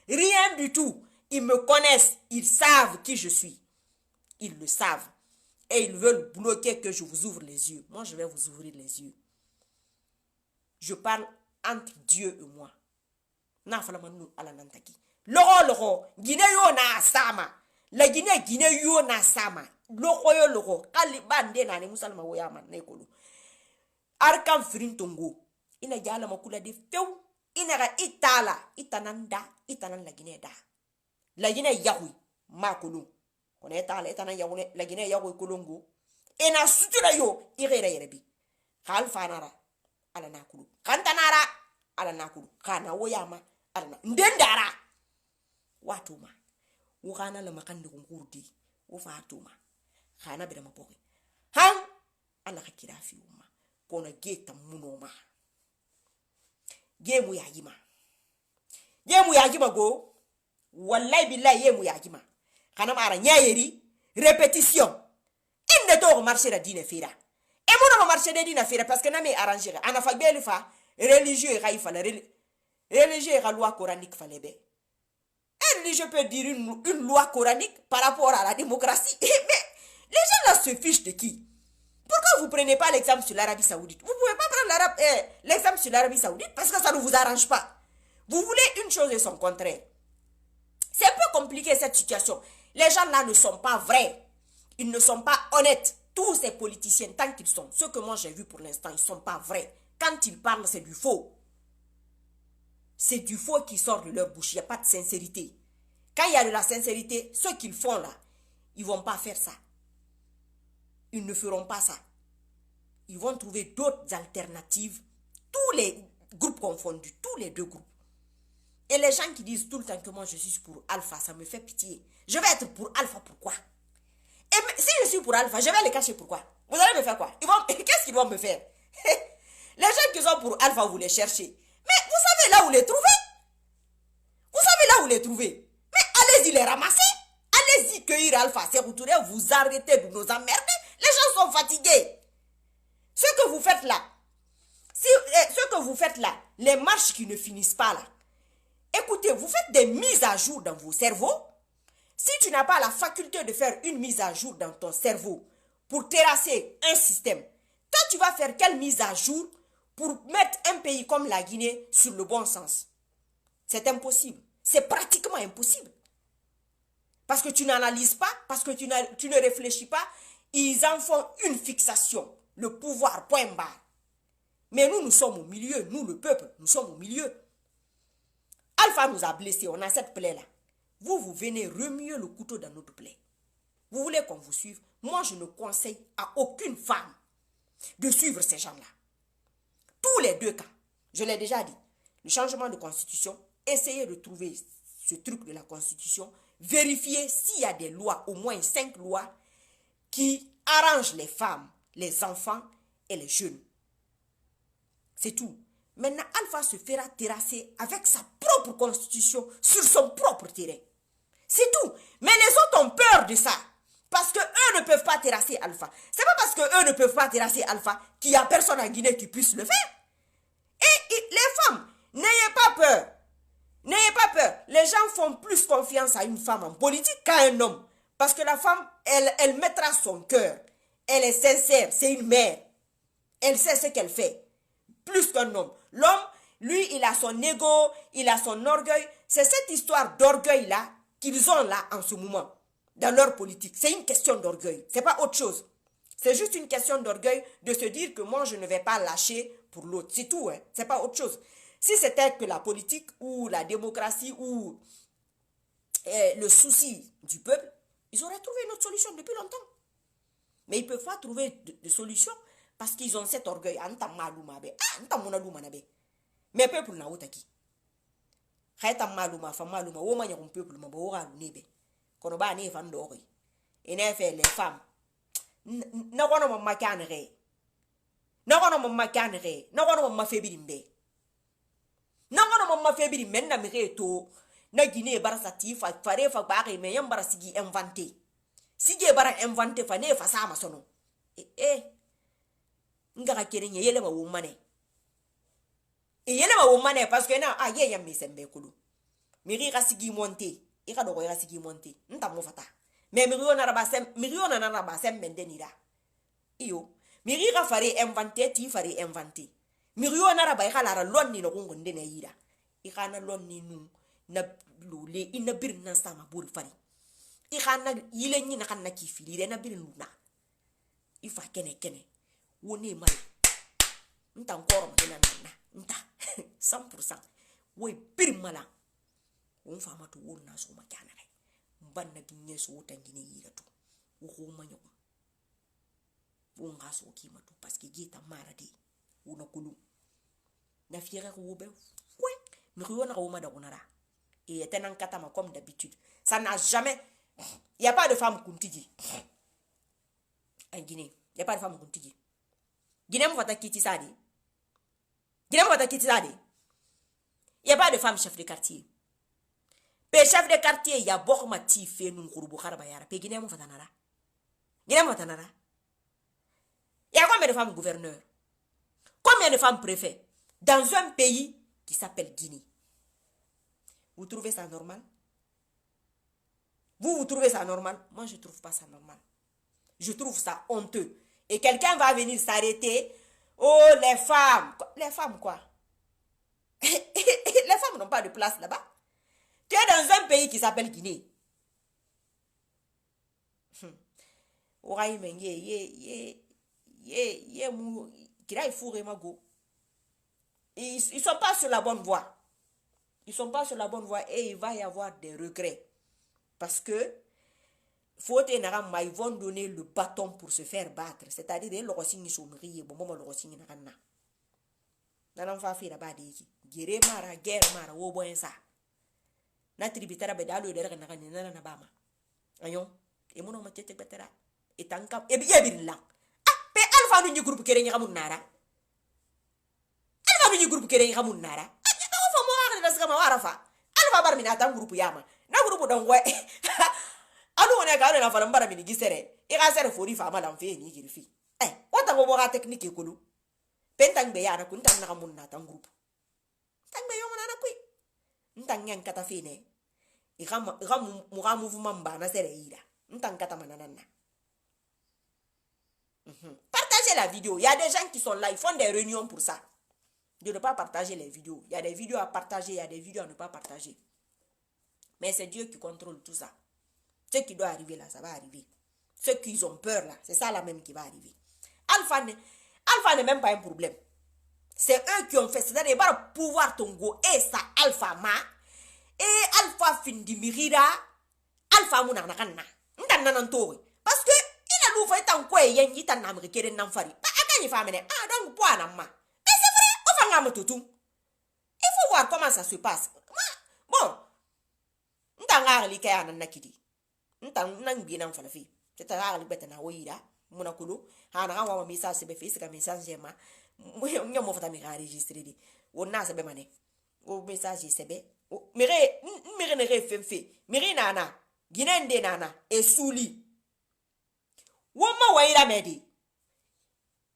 Rien du tout. Ils me connaissent. Ils savent qui je suis. Ils le savent. Et ils veulent bloquer que je vous ouvre les yeux. Moi, je vais vous ouvrir les yeux. Je parle entre Dieu et moi. Na falamanu ala nantaki. Loro, Guinée yo na sama. La Guinée yo na sama. Loro, kalibande na ne musalma woyama na ekolo. Arkam firin tongo. Ina jala makula de feu. Ina ga itananda, la Guinée da. La Guinée yahui, makolo. On est allé la Guinée yahui kolongo. Ena sutura yo, irere yerebi. Khalfa nara, ala nakulu. Kantanara, ala nakulu. Kana woyama, ala na. Ndendara. Watuma. ou rana le makan de ngourdi ou fa tuma khana be ma bogi han ala khakira fi umma kona geta munoma gemu yajima go wallahi billahi yemu yajima kana mara nyayeri répétition il ne doit marcher la dîner fira et mon marcher de dîner fira parce que na me arranger ana fa beli fa religieux et raifa la religieux et la loi coranique fallait be un religieux peut dire une loi coranique par rapport à la démocratie mais les gens là se fichent de qui? Pourquoi vous prenez pas l'exemple sur l'Arabie Saoudite? Vous pouvez pas prendre l'exemple sur l'Arabie Saoudite parce que ça ne vous arrange pas. Vous voulez une chose et son contraire. C'est un peu compliqué cette situation. Les gens là ne sont pas vrais. Ils ne sont pas honnêtes. Tous ces politiciens, tant qu'ils sont, ceux que moi j'ai vus pour l'instant, ils ne sont pas vrais. Quand ils parlent, c'est du faux. C'est du faux qui sort de leur bouche. Il n'y a pas de sincérité. Quand il y a de la sincérité, ceux qu'ils font là, ils ne vont pas faire ça. Ils ne feront pas ça. Ils vont trouver d'autres alternatives. Tous les groupes confondus. Tous les deux groupes. Et les gens qui disent tout le temps que moi je suis pour Alpha, ça me fait pitié. Je vais être pour Alpha, pourquoi? Et si je suis pour Alpha, je vais les cacher, pourquoi? Vous allez me faire quoi? Qu'est-ce qu'ils vont me faire? Les gens qui sont pour Alpha, vous les cherchez. Mais vous savez là où les trouver? Vous savez là où les trouver? Mais allez-y les ramasser. Allez-y cueillir Alpha. C'est retourner, vous arrêtez de nous emmerder. Les gens sont fatigués. Ce que vous faites là, les marches qui ne finissent pas là, écoutez, vous faites des mises à jour dans vos cerveaux. Si tu n'as pas la faculté de faire une mise à jour dans ton cerveau pour terrasser un système, toi tu vas faire quelle mise à jour pour mettre un pays comme la Guinée sur le bon sens? C'est impossible. C'est pratiquement impossible. Parce que tu n'analyses pas, parce que tu ne réfléchis pas, ils en font une fixation. Le pouvoir, point barre. Mais nous sommes au milieu. Nous, le peuple, nous sommes au milieu. Alpha nous a blessés. On a cette plaie-là. Vous venez remuer le couteau dans notre plaie. Vous voulez qu'on vous suive? Moi, je ne conseille à aucune femme de suivre ces gens-là. Tous les deux cas. Je l'ai déjà dit. Le changement de constitution, essayez de trouver ce truc de la constitution. Vérifiez s'il y a des lois, au moins 5 lois, qui arrangent les femmes, les enfants et les jeunes. C'est tout. Maintenant, Alpha se fera terrasser avec sa propre constitution sur son propre terrain. C'est tout. Mais les autres ont peur de ça. Parce qu'eux ne peuvent pas terrasser Alpha. C'est pas parce qu'eux ne peuvent pas terrasser Alpha qu'il n'y a personne en Guinée qui puisse le faire. Et les femmes, n'ayez pas peur. N'ayez pas peur. Les gens font plus confiance à une femme en politique qu'à un homme. Parce que la femme, elle mettra son cœur. Elle est sincère. C'est une mère. Elle sait ce qu'elle fait. Plus qu'un homme. L'homme, lui, il a son ego, il a son orgueil. C'est cette histoire d'orgueil-là qu'ils ont là en ce moment, dans leur politique. C'est une question d'orgueil. C'est pas autre chose. C'est juste une question d'orgueil de se dire que moi, je ne vais pas lâcher pour l'autre. C'est tout, hein. C'est pas autre chose. Si c'était que la politique ou la démocratie ou le souci du peuple, ils auraient trouvé une autre solution depuis longtemps. Mais ils ne peuvent pas trouver de solution parce qu'ils ont cet orgueil. Mais peuple n'a pas qui. Khayta maluma fa maluma wo manya kum peuple ma bo ga nebe kono ba ne fa ndori ene fe les femmes na kono mo makanere na kono mo makanere na kono mo mafebirimbe na kono mo mafebirimbe na mi reto na Guinée barasati fa fare fa ba re me yam barasigi inventé sige bara inventé fa ne fa sama sono ngara kere nye yele ma wo mane et yele ma wo mane parce que na aye yam mi sembe kulu miri rasigi monté e ka dogo rasigi monté nta mo fata mais miri ona raba sem mendenira iyo miri ka fare inventé ti fare inventé miri ona raba e kala ra lonni no ngongo ndene yira e kana lonni nu na lule ina bir na sama bul fari e kana yile nyi na kana ki filire na bir luna ifa kene woni mal nta ngoro ngena na nta 100% we bir mala on fama to wona so ma kana re banna ginye so tangine yira to wo manyo wo ngaso kima to parce que gita maradi wona kulu na fiere ko be we mi riona ko ma da kunara et est un katama comme d'habitude. Ça n'a jamais... Il n'y a pas de femme kuntigi. En Guinée, il n'y a pas de femme kuntigi. Guinée, moi, kiti sadi. Guinée, moi, kiti sadi. Il n'y a pas de femme chef de quartier. Pe chef de quartier, il y a beaucoup de tifé, nous, Kouroubou, Karabayara. Pe Guinée, moi, fatanara. Guinée, moi, fatanara. Il y a combien de femmes gouverneurs? Combien de femmes préfets? Dans un pays qui s'appelle Guinée. Vous trouvez ça normal? Vous trouvez ça normal? Moi, je ne trouve pas ça normal. Je trouve ça honteux. Et quelqu'un va venir s'arrêter. Oh, les femmes. Les femmes, quoi? Les femmes n'ont pas de place là-bas. Tu es dans un pays qui s'appelle Guinée. Ils ne sont pas sur la bonne voie. Ils ne sont pas sur la bonne voie et il va y avoir des regrets. Parce que ils vont donner le bâton pour se faire battre. C'est-à-dire que les gens na groupe don we anu wona ka na fala mbara mini gisere e ga sere fori fa mala mfe ni girfi wata go boga technique kulu pentang be yana kun tan na mun na tan groupe tang be yo na kui ntang ngen kata fine e ga mu ga mouvement ba na sere ira ntang kata manana na partagez la vidéo. Il y a des gens qui sont là, ils font des réunions pour ça. De ne pas partager les vidéos. Il y a des vidéos à partager, il y a des vidéos à ne pas partager. Mais c'est Dieu qui contrôle tout ça. Ce qui doit arriver là, ça va arriver. Ceux qui ont peur là, c'est ça là même qui va arriver. Alpha n'est même pas un problème. C'est eux qui ont fait. C'est-à-dire qu'il pouvoir tongo et ça Alpha ma et Alpha findimirira Alpha munanakana. Ndananantori. Parce que il a l'ouvert tant quoi et yen yitan américain n'enfari. Pas à gagner femme. Ah donc point na ma. Mais c'est vrai, on va tout. Il faut voir comment ça se passe. Bon. Ntanga li kaya nan nakidi ntang nan bi nan fala fi c'est ta li beta na wira munakulu hana ga wa message se be fi se ka message ma mo fata mi enregistrer di wona se be mané o message se be mere ne re fe mere nana ginende nana e suli woma waira medi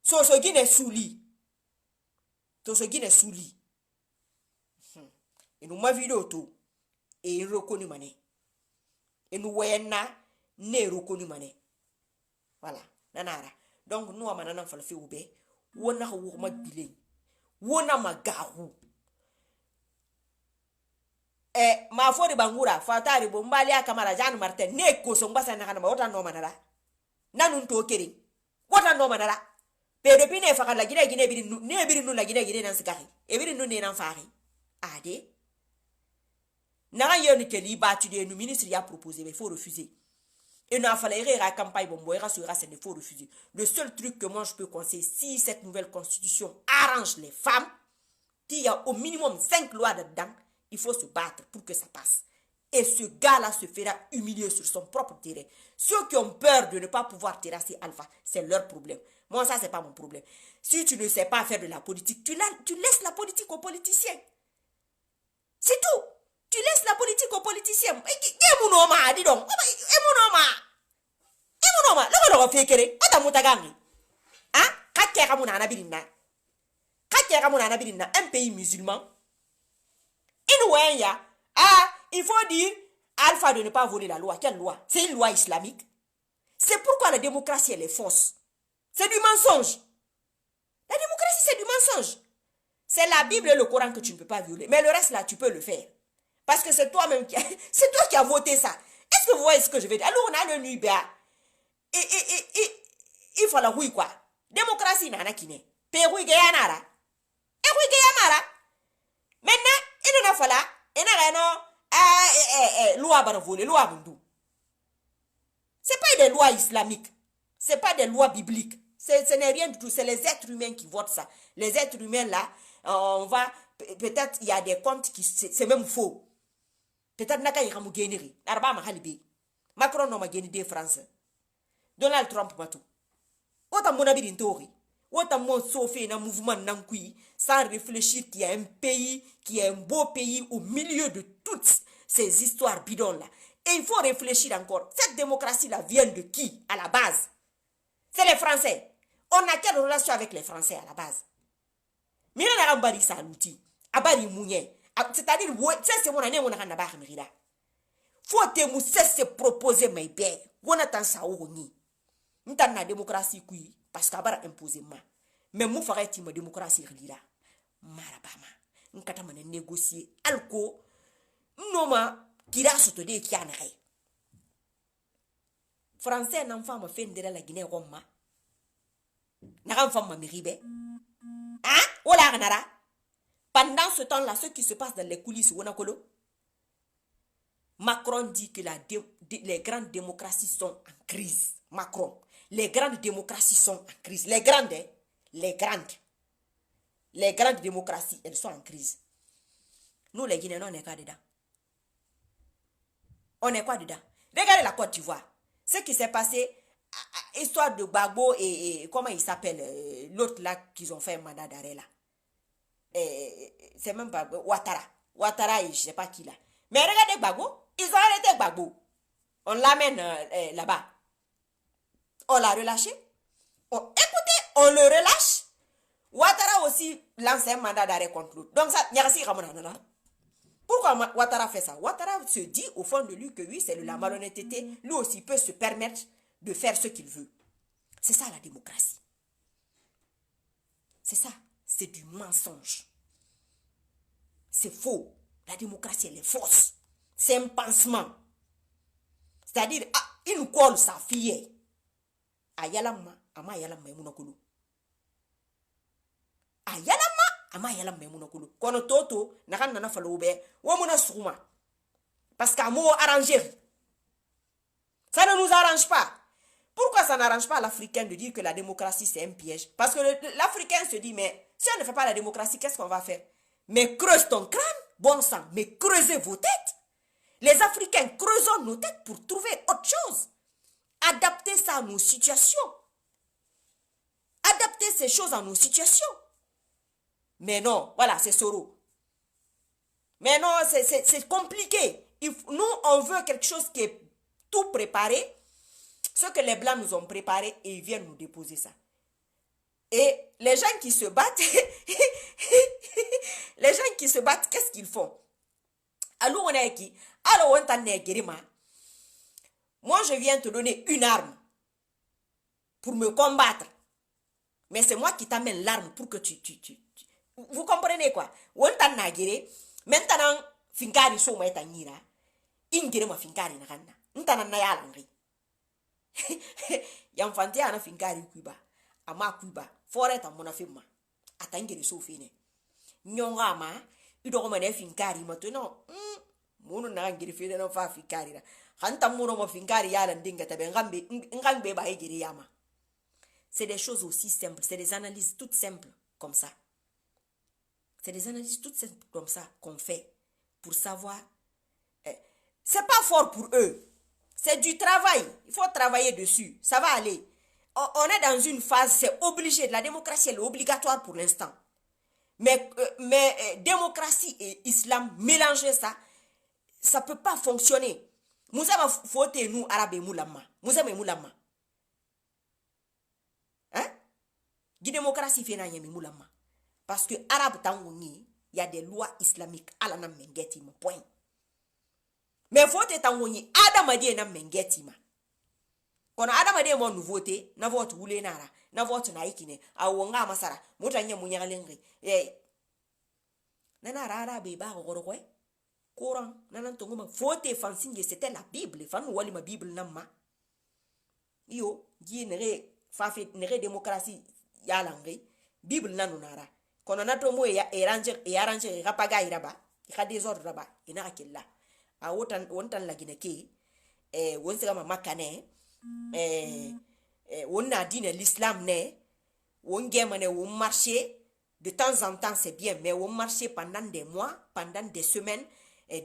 so gine suli to so gine suli inu ma video to et reconnu mané. Et nous voyons ne reconnu mané. Voilà. Nanara. Donc nous avons maintenant fait le fait oube. Wona woma bilé. Wona magaru. Ma fori bangura fatari bombali akamara Jean Martin ne ko so mbasa na kana wota no manara. Nanun to keri. Wota no manara. Pe depuis ne fa la gine biri ne biri nu la gine nan sikari. E biri nu ne nan fari. Ade. N'a yon que li battu de nous ministre y a proposé mais il faut refuser. Et n'a fallu la campagne bon sera c'est il faut refuser. Le seul truc que moi je peux conseiller si cette nouvelle constitution arrange les femmes, qu'il y a au minimum 5 lois dedans, il faut se battre pour que ça passe. Et ce gars-là se fera humilier sur son propre terrain. Ceux qui ont peur de ne pas pouvoir terrasser Alpha, c'est leur problème. Moi ça c'est pas mon problème. Si tu ne sais pas faire de la politique, tu laisses la politique aux politiciens. C'est tout. Tu laisses la politique aux politiciens. Emunoma, dis donc. Emunoma. Le fait kere. Ota mutagangi. Hein? Kakera munana birina. Un pays musulman. Inouaya. Ah, il faut dire Alpha de ne pas voler la loi. Quelle loi? C'est une loi islamique. C'est pourquoi la démocratie elle est fausse. C'est du mensonge. La démocratie c'est du mensonge. C'est la Bible et le Coran que tu ne peux pas violer. Mais le reste là, tu peux le faire. Parce que c'est toi-même c'est toi qui as voté ça. Est-ce que vous voyez ce que je veux dire? Alors on a le Nubia. Et il faut la oui quoi. Démocratie nana kine. Pérou gayanara. Et oui gayanara. Maintenant, il en a fallu. Il en a loi baravole, loi mundu. C'est pas des lois islamiques. C'est pas des lois bibliques. Ce n'est rien du tout. C'est les êtres humains qui votent ça. Les êtres humains là, on va peut-être il y a des comptes qui c'est même faux. peut-être naka yiramu generi arba ma halibi Macron no ma geni de France Donald Trump matu ota mona bi ntori ota mon sofé na mouvement nankui sans réfléchir qu'il y a un pays qui est un beau pays au milieu de toutes ces histoires bidons là. Et il faut réfléchir encore. Cette démocratie là vient de qui à la base? C'est les Français. On a quelle relation avec les Français à la base? Mira na bari saluti abari mounye. C'est-à-dire c'est mon année on a na ba mira. Faut te mou se proposer mes bien. Wona tan sa oni. Ntan na démocratie kui parce qu'abara imposer ma. Mais mou farait ma démocratie rira. Marabama. Nkata mané négocier alco noma kira soto de kianare. Français n'en femme fendere la Guinée Roma. N'en femme miribe. Hein? Ola nara. Pendant ce temps-là, ce qui se passe dans les coulisses, Macron dit que les grandes démocraties sont en crise. Macron. Les grandes démocraties sont en crise. Les grandes démocraties, elles sont en crise. Nous, les Guinéens, on n'est pas dedans. On n'est pas dedans. Regardez la Côte d'Ivoire. Ce qui s'est passé, histoire de Gbagbo et comment il s'appelle, l'autre là qu'ils ont fait un mandat d'arrêt là. C'est même pas Ouattara. Ouattara et je sais pas qui là. Mais regardez Gbagbo, ils ont arrêté Gbagbo. On l'amène là-bas. On l'a relâché. Écoutez, on le relâche. Ouattara aussi lance un mandat d'arrêt contre l'autre. Donc ça, Nyarasi Ramonana. Pourquoi Ouattara fait ça? Ouattara se dit au fond de lui que oui, c'est de la malhonnêteté. Lui aussi peut se permettre de faire ce qu'il veut. C'est ça la démocratie. C'est ça. C'est du mensonge. C'est faux. La démocratie, elle est fausse. C'est un pansement. C'est-à-dire, il nous colle sa fille. Ayalama, ama ayalama emunokulu. Ayalama, ama ayalama emunokulu. Kono toto, nakan nana faloube, wamuna souma. Parce qu'à mot arrangé. Ça ne nous arrange pas. Pourquoi ça n'arrange pas l'Africain de dire que la démocratie c'est un piège? Parce que l'Africain se dit, mais si on ne fait pas la démocratie, qu'est-ce qu'on va faire? Mais creuse ton crâne, bon sang, mais creusez vos têtes. Les Africains, creusons nos têtes pour trouver autre chose. Adapter ça à nos situations. Adapter ces choses à nos situations. Mais non, voilà, c'est Soro. Mais non, c'est compliqué. Nous, on veut quelque chose qui est tout préparé. Ce que les Blancs nous ont préparé et ils viennent nous déposer ça. Et les gens qui se battent, qu'est-ce qu'ils font? Alors, on est qui? Alors, on t'en est guérima. Moi, je viens te donner une arme pour me combattre. Mais c'est moi qui t'amène l'arme pour que tu... Vous comprenez quoi? On t'en a guéri. Maintenant, finkari so ma etanyira. Ingere ma finkari na kanna. Ntana na ya langri. Yamfanti ana finkari kuiba. Ama kuiba. Foreta mona fima. Atangere so fine. Nyonga ma. Ido ma ne finkari ma to no. Mono na ngiri fine no fa finkari na. Hanta mono ma finkari ya la ndinga tabe ngambe ba egere yama. C'est des choses aussi simples. C'est des analyses toutes simples comme ça. C'est des analyses toutes simples comme ça qu'on fait pour savoir. C'est pas fort pour eux. C'est du travail. Il faut travailler dessus. Ça va aller. On est dans une phase, c'est obligé. La démocratie, elle est obligatoire pour l'instant. Mais démocratie et islam, mélanger ça, ça peut pas fonctionner. Moussa va fauter nous, arabes et moulama. Moussa et moulama. Hein? La démocratie fait n'ayez moulama. Parce que arabe tangouni, il y a des lois islamiques. Alana mengeti mon point. Mais voter tangouni, adamadi na mengeti ma. Quand adamadi mon nouveauté, na vote roulé nara, na vote naikine, awonga masara, mutanya munyanga lengri. Nana rara beba rorokwe. Coran, nana tongoma voter fansinge, c'était la Bible. Fan wali ma Bible namma. Yo, di nere fafe nere démocratie yalangri. Bible nanunara. Quand on a tout mot et arrangé rapaga iraba, il y a des ordres là-bas, il y a qui là. A autant la Guinée, on se gama makane, on a dit l'islam né, on gagne on marché, de temps en temps c'est bien, mais on marché pendant des mois, pendant des semaines,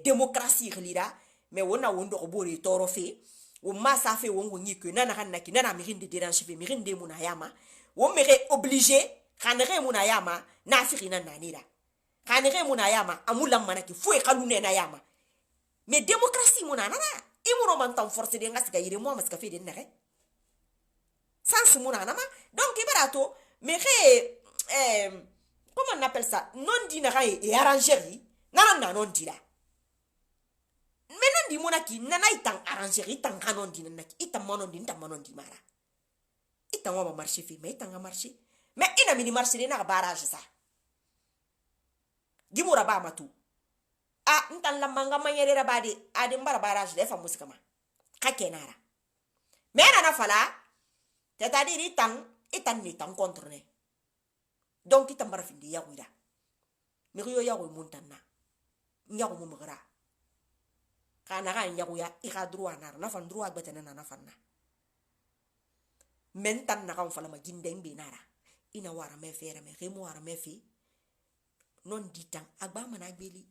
démocratie lira mais wona wondo ko bori toro fe wo masa fe wongo ngike nana hanaki nana mirinde dérange fe mirinde muna yama wo mere obligé khanere muna yama na afirina nanira khanere muna yama amulam manaki fo e kalune na yama mais démocratie muna nana imuno man tan force de ngas gayire mo mas ka fe de nare sans muna nana donc ibarato mere comment on appelle ça non dinara et arrangerie nana non dira mais non di monaki nana itang arrangerie itang kanon di nanaki itang manon di mara itang wa marché fi mais itang marché mais ina mini marché de na barrage ça gimura ba matu ntan la manga manyere rabadi adi mbara barrage de fa musikama ka kenara mais nana fala c'est-à-dire itang ni tang contre ne donc itang bara findi ya wira mi yo ya ko montanna nya ko mo magra kana ga nya ko ya I ga droit na fan droit betena na fanna men tan na kan fala ma ginde mbi nara ina wara me fere me remo wara me fi non ditan agba mana gbeli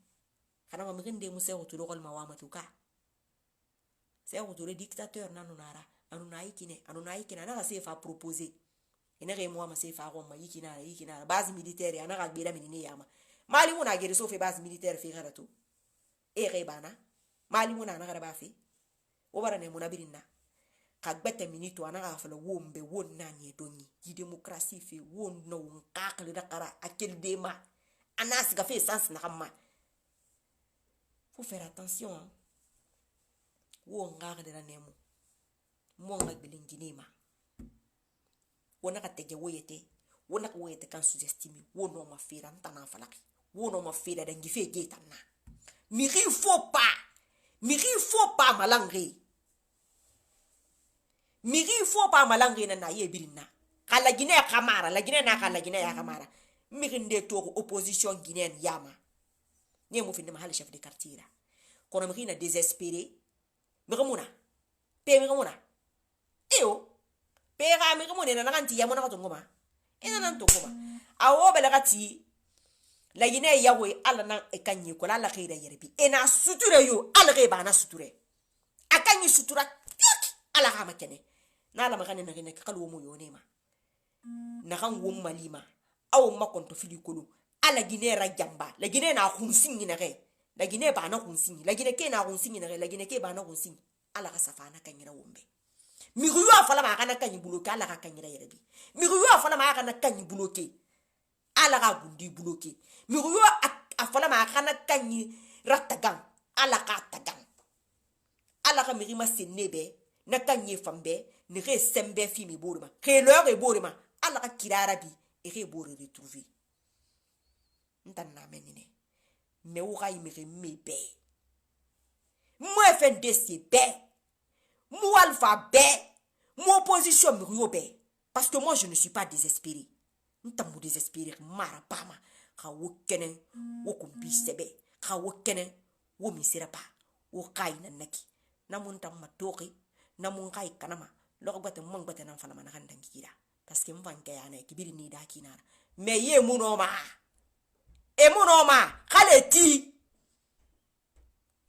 kana ma ngende mu se oturo kol ma wa matuka se oturo dictateur nanu nara anu na ikine na se fa proposer ina remo ma se fa ko ma yikina base militaire ana ga gbela minine yama mali wona gere so fe base militaire fi garatu e rebana mali wona na garaba fi o bara ne mona birinna ka gbete minito ana ga fala wombe wonna nye donyi di démocratie fi wonno nkakle da kara akel dema anas ga fe sens na kamma faut faire attention hein? Wo ngare de la nemu mo nga bilinginima wona ka tege woyete wona ka woyete kan sous-estime wono ma fira ntana falaki wono ma fira da ngife getana miri faut pas malangri na ye birina kala Guinée kamara la Guinée na kala Guinée ya kamara miri nde to opposition guinéenne yama ne mo finde mahal chef de quartier kono miri na désespéré miramuna eo pega miramuna na kanti ya mona ka tongoma ina nan tongoma awo belagati la Guinée yawe ala na ekanyi ko la khira yerbi ena suture yo ala ge bana suture akanyi sutura ala ga makene na la magane na gine kalwo mo yo nema na kan wo malima aw makonto fili kolo ala Guinée ra jamba la Guinée na khunsingi na ge la Guinée bana khunsingi la Guinée ke na khunsingi na ge la Guinée ke bana khunsingi ala ga safana kanyira wombe miru afala ma kana kanyi bloqué ala ga kanyira yerbi miru afala ma kana kanyi bloqué ala ga gundi bloqué miru afala ma kana kanyi ratagan ala ka tagan ala ga mirima senebe na kanyi fambe ni re sembe fi mi borima ke leur e borima ala ka kirara bi e re bore retrouver ntanna menine me wo ga imire mebe mo FNDC be mo alpha be mo opposition miru be parce que moi je ne suis pas désespéré ntamu désespéré mara pama ka wo kenen wo kumbi sebe ka wo kenen wo misira pa wo kai nanaki namun tam matoki namun kai kanama loko bate mon bate nan fala man kan dangikira parce que mvanke yana kibiri ni da kinara mais ye munoma e munoma kale ti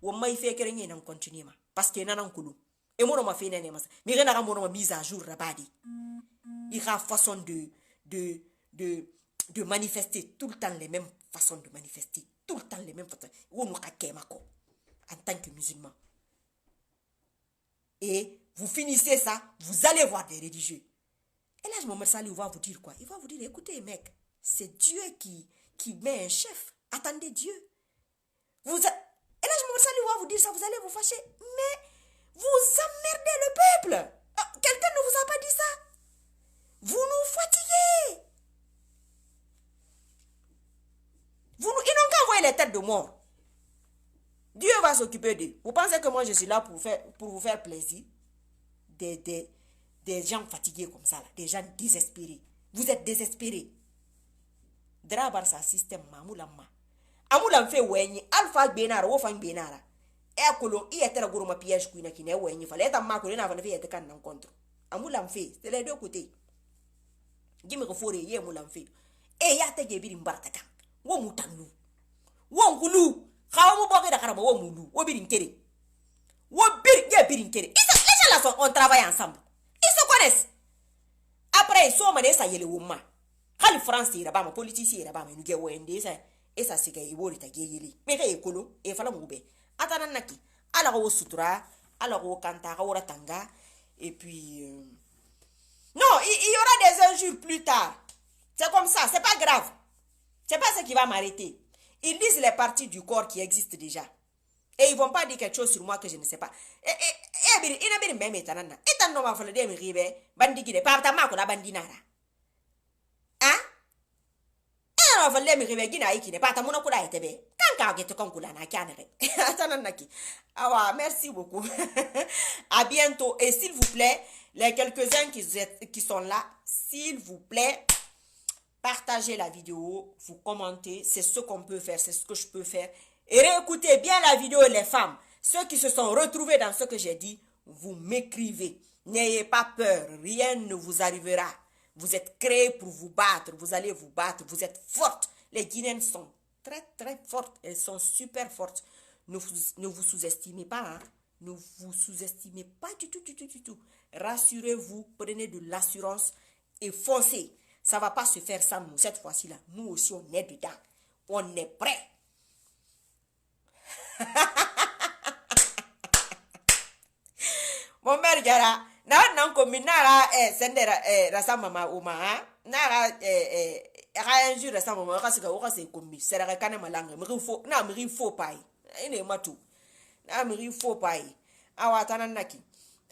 wo mai fe kere ni nan continue ma parce que nanan kulu e munoma fe nene mas mi rena ga munoma mise à jour rabadi il y a façon de manifester tout le temps les mêmes façons de manifester tout le temps les mêmes façons on nous kakemako en tant que musulman et vous finissez ça vous allez voir des religieux et là je me Salih va vous dire quoi il va vous dire écoutez mec c'est Dieu qui met un chef attendez Dieu et là je me Salih va vous dire ça vous allez vous fâcher mais vous emmerdez le peuple quelqu'un ne vous a pas dit ça vous nous fatiguez. Ils n'ont qu'à envoyer les têtes de mort. Dieu va s'occuper d'eux. Vous pensez que moi je suis là pour vous faire plaisir? Des gens fatigués comme ça, là, des gens désespérés. Vous êtes désespérés. Drabar sa système mamoulamma. Amoulam fait wenyi alpha benara wo fan benara. E kolon i etera goro ma piège kuina kine wenyi fallait ta ma ko na fa fait kan nan contre. Amoulam fait, c'est les deux côtés. Gimi ko fore ye moulam fait. E ya te gebiri mbarta kan. Wo mutanu wo ngulu Les gens là, on travaille ensemble. Ils se connaissent. Après, ils sont menés, ça y est, le woman. Quand les Français, là-bas, les politiciens, là-bas, nous avons et ça, c'est qu'il y a des gens. Mais il y a des gens qui font le attends, naki. Alors, au sutura, alors, au kantara, au ratanga. Et puis. Non, il y aura des injures plus tard. C'est comme ça, c'est pas grave. C'est pas ce qui va m'arrêter. Ils disent les parties du corps qui existent déjà. Et ils vont pas dire quelque chose sur moi que je ne sais pas. Il y a même étonnant. Et tant que je vais me dire, bandigide, pas ta marque la bandinara. Hein? Et on va le me dire, Guina, qui n'est pas ta monocola et tebe. Quand tu as conclu la canne. Attends, Naki. Ah, merci beaucoup. À bientôt. Et s'il vous plaît, les quelques-uns qui sont là, s'il vous plaît, partagez la vidéo, vous commentez, c'est ce qu'on peut faire, c'est ce que je peux faire. Et réécoutez bien la vidéo, les femmes. Ceux qui se sont retrouvés dans ce que j'ai dit, vous m'écrivez. N'ayez pas peur, rien ne vous arrivera. Vous êtes créés pour vous battre, vous allez vous battre, vous êtes fortes. Les Guinéennes sont très très fortes, elles sont super fortes. Ne vous sous-estimez pas, hein. Ne vous sous-estimez pas du tout. Rassurez-vous, prenez de l'assurance et foncez. Ça ne va pas se faire sans nous cette fois-ci-là. Nous aussi, on est dedans. On est prêts. Mon mère Gara, na combinara sendera rasa mama uma na un jour rasa mama kasi ka okase kombi sera kana malanga mi fo pai ine matu na mi fo pai awatana naki.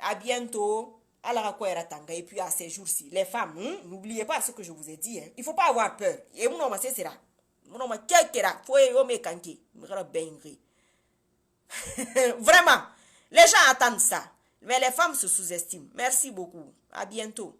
À bientôt. À la rakwera tanga et puis à ces jours-ci les femmes n'oubliez pas ce que je vous ai dit, hein. Il faut pas avoir peur et mon nom c'est sera mon nom kekera faut yo me kanki mi gara bengri. Vraiment, les gens attendent ça. Mais les femmes se sous-estiment. Merci beaucoup. À bientôt.